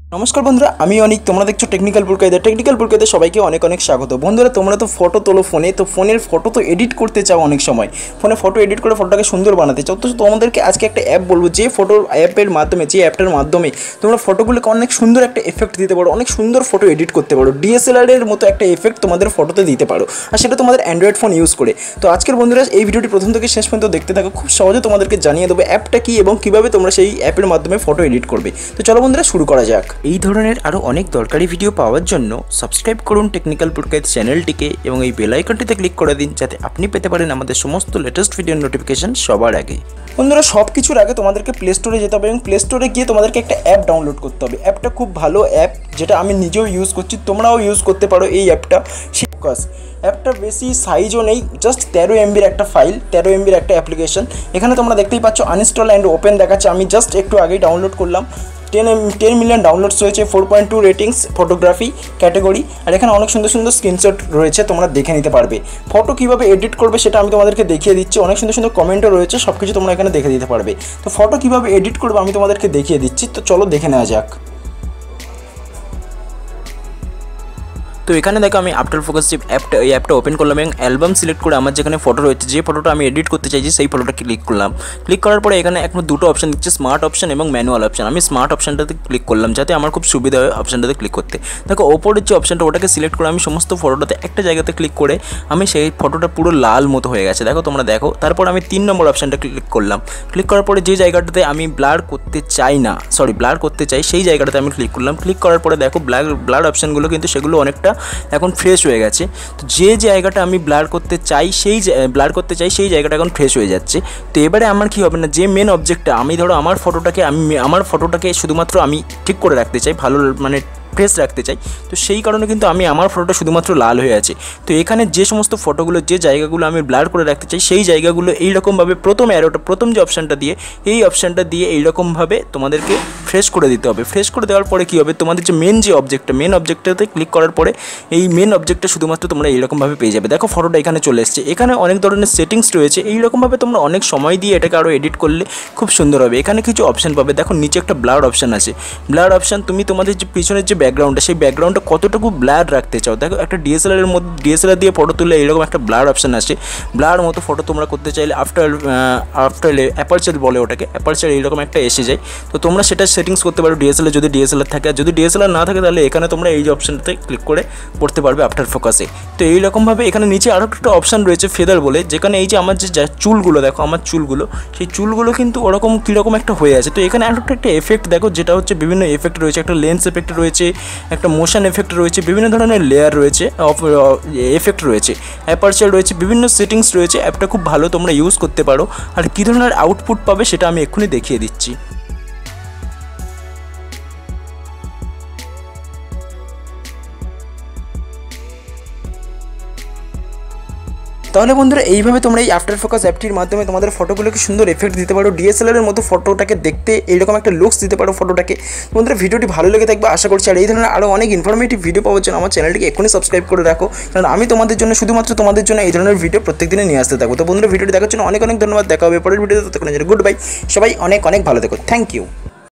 नमस्कार बंधुरा आमी अनेक तुम्हारा देखो टेक्निकल पुरकाइते सबाइके अनेक अनेक स्वागत। बंधुरा तुम्हारा तो फटो तोलो फोने तो फोनेर फटो तो एडिट करते चाओ अनेक समय फोने फटो एडिट कर फटोटाके सुंदर बनाते चाओ तो तुम्हादेरके आजके एक ऐप बोलबो जे फटो ऐपेर माध्यमे जे ऐपटार माध्यमे तोमरा फटोगुलोके अनेक सुंदर एक एफेक्ट दिते पारो, अनेक सुंदर फटो एडिट करते पारो, DSLR एर मतो एक एफेक्ट तुम्हादेर फटोते दिते पारो और सेटा तुम्हादेर एंड्रয়েড फोन यूज करे। तो आजकेर बंधुरा এই ভিডিওটি प्रथम থেকে শেষ পর্যন্ত দেখতে থাকো, খুব সহজে তোমাদেরকে জানিয়ে দেব অ্যাপটা কি এবং কিভাবে তোমরা সেই অ্যাপের মাধ্যমে ফটো এডিট করবে। তো চলো বন্ধুরা শুরু করা যাক। এই ধরনের আরো অনেক দরকারি ভিডিও পাওয়ার জন্য সাবস্ক্রাইব করুন টেকনিক্যাল পুরকাইত চ্যানেলটিকে এবং এই বেল আইকনটিতে ক্লিক করে দিন যাতে আপনি পেতে পারেন আমাদের সমস্ত লেটেস্ট ভিডিওর নোটিফিকেশন সবার আগে। বন্ধুরা সব কিছুর আগে তোমাদেরকে প্লে স্টোরে যেতে হবে এবং প্লে স্টোরে গিয়ে তোমাদেরকে একটা অ্যাপ ডাউনলোড করতে হবে। অ্যাপটা খুব ভালো অ্যাপ যেটা আমি নিজেও ইউজ করছি, তোমরাও ইউজ করতে পারো এই অ্যাপটা। শিকাস অ্যাপটা বেশি সাইজও নেই, জাস্ট 13 MBর একটা ফাইল, 13 MBর একটা অ্যাপ্লিকেশন। এখানে তোমরা দেখতেই পাচ্ছ আনইনস্টল অ্যান্ড ওপেন দেখাচ্ছে, আমি জাস্ট একটু আগেই ডাউনলোড করলাম। 10 মিলিয়ন ডাউনলোডস হয়েছে, 4.2 রেটিংস ফটোগ্রাফি ক্যাটাগরি, আর এখানে অনেক সুন্দর সুন্দর স্ক্রিনশট রয়েছে, তোমরা দেখে নিতে পারবে। ফটো কীভাবে এডিট করবে সেটা আমি তোমাদেরকে দেখিয়ে দিচ্ছি, অনেক সুন্দর সুন্দর কমেন্টও রয়েছে, সব কিছু তোমরা এখানে দেখে দিতে পারবে। তো ফটো কীভাবে এডিট করবে আমি তোমাদেরকে দেখিয়ে দিচ্ছি, তো চলো দেখে নেওয়া যাক। তো এখানে দেখো আমি আফটার ফোকাস যে অ্যাপটা ওপেন করলাম এবং অ্যালবাম সিলেক্ট করে আমার যেখানে ফটো রয়েছে, যে ফটোটা আমি এডিট করতে চাইছি সেই ফটোটা ক্লিক করলাম। ক্লিক করার পরে এখানে এখন দুটো অপশন দিচ্ছে, স্মার্ট অপশন এবং ম্যানুয়াল অপশন। আমি স্মার্ট অপশনটাতে ক্লিক করলাম যাতে আমার খুব সুবিধা হয় অপশনটাতে ক্লিক করতে। দেখো ওপরের যে অপশনটা ওটাকে সিলেক্ট করে আমি সমস্ত ফটোটাতে একটা জায়গাতে ক্লিক করে আমি সেই ফটোটা পুরো লাল মতো হয়ে গেছে, দেখো তোমরা দেখো। তারপর আমি 3 নম্বর অপশনটা ক্লিক করলাম। ক্লিক করার পরে যে জায়গাটাতে আমি ব্লার করতে চাই না, ব্লার করতে চাই সেই জায়গাটাতে আমি ক্লিক করলাম। ক্লিক করার পরে দেখো ব্লার অপশনগুলো কিন্তু সেগুলো অনেকটা এখন ফ্রেশ হয়ে গেছে। তো যে জায়গাটা আমি ব্লার করতে চাই সেই জায়গাটা এখন ফ্রেশ হয়ে যাচ্ছে। তো এবারে আমার কি হবে না, যে মেন অবজেক্টটা আমি ধরো আমার ফটোটাকে শুধুমাত্র আমি ঠিক করে রাখতে চাই, ভালো মানে ফ্রেশ রাখতে চাই, তো সেই কারণে কিন্তু আমি আমার ফটোটা শুধুমাত্র লাল হয়ে আছে। তো এখানে যে সমস্ত ফটোগুলো যে জায়গাগুলো আমি ব্লার করে রাখতে চাই সেই জায়গাগুলো এইরকমভাবে প্রথম যে অপশানটা দিয়ে এইরকমভাবে তোমাদেরকে ফ্রেশ করে দিতে হবে। ফ্রেশ করে দেওয়ার পরে কী হবে, তোমাদের যে মেন অবজেক্টটাতে ক্লিক করার পরে এই মেন অবজেক্টটা শুধুমাত্র তোমরা এইরকমভাবে পেয়ে যাবে। দেখো ফটোটা এখানে চলে এসেছে, এখানে অনেক ধরনের সেটিংস রয়েছে, এইরকমভাবে তোমরা অনেক সময় দিয়ে এটাকে আরও এডিট করলে খুব সুন্দর হবে। এখানে কিছু অপশান পাবে, দেখো নিচে একটা ব্লার অপশান আছে। ব্লার অপশান তুমি তোমাদের যে পিছনের যে ব্যাকগ্রাউন্ডটা সেই ব্যাকগ্রাউন্ডটা কতটুকু ব্লার রাখতে চাও। দেখো একটা DSLR দিয়ে ফটো তুললে এরকম একটা ব্লার অপশান আসে। ব্লার মতো ফটো তোমরা করতে চাইলে আফটার অ্যাপারচার বলে ওটাকে, অ্যাপারচার এইরকম একটা এসে যায়। তো তোমরা সেটা সেটিংস করতে পারো DSLR যদি DSLR থাকে, আর যদি DSLR না থাকে তাহলে এখানে তোমরা এই যে অপশানটাতে ক্লিক করে করতে পারবে আফটার ফোকাসে। তো এইরকমভাবে এখানে নিচে আরও একটা অপশান রয়েছে ফেদার বলে, যেখানে এই যে আমার যে চুলগুলো দেখো, আমার চুলগুলো সেই চুলগুলো কিন্তু ওরকম কীরকম একটা হয়ে আছে। তো এখানে একটা এফেক্ট দেখো, যেটা হচ্ছে বিভিন্ন এফেক্ট রয়েছে, একটা লেন্স এফেক্ট রয়েছে, একটা মোশন এফেক্ট রয়েছে, বিভিন্ন ধরনের লেয়ার রয়েছে, এফেক্ট রয়েছে, অ্যাপারচার রয়েছে, বিভিন্ন সেটিংস রয়েছে। অ্যাপটা খুব ভালো, তোমরা ইউজ করতে পারো। আর কী ধরনের আউটপুট পাবে সেটা আমি এক্ষুনি দেখিয়ে দিচ্ছি। তাহলে বন্ধুরা এইভাবে তোমরা এই আফটার ফোকাস অ্যাপটির মাধ্যমে তোমাদের ফটোগুলোকে সুন্দর এফেক্ট দিতে পারো, DSLR এর মতো ফটোটাকে দেখতে এইরকম একটা লুকস দিতে পারো ফটোটাকে। বন্ধুরা ভিডিওটি ভালো লেগে থাকবে আশা করছি, আর এই ধরনের আরও অনেক ইনফরমেটিভ ভিডিও পাওয়ার জন্য আমার চ্যানেলটিকে এখনই সাবস্ক্রাইব করে রাখো, কারণ আমি শুধুমাত্র তোমাদের জন্য এই ধরনের ভিডিও প্রত্যেকদিনে নিয়ে আসতে থাকবো। তো বন্ধুরা ভিডিওটি দেখার জন্য অনেক ধন্যবাদ, দেখা হবে পরের ভিডিওতে, ততক্ষণের জন্য গুড বাই, সবাই অনেক ভালো থেকো, থ্যাংক ইউ।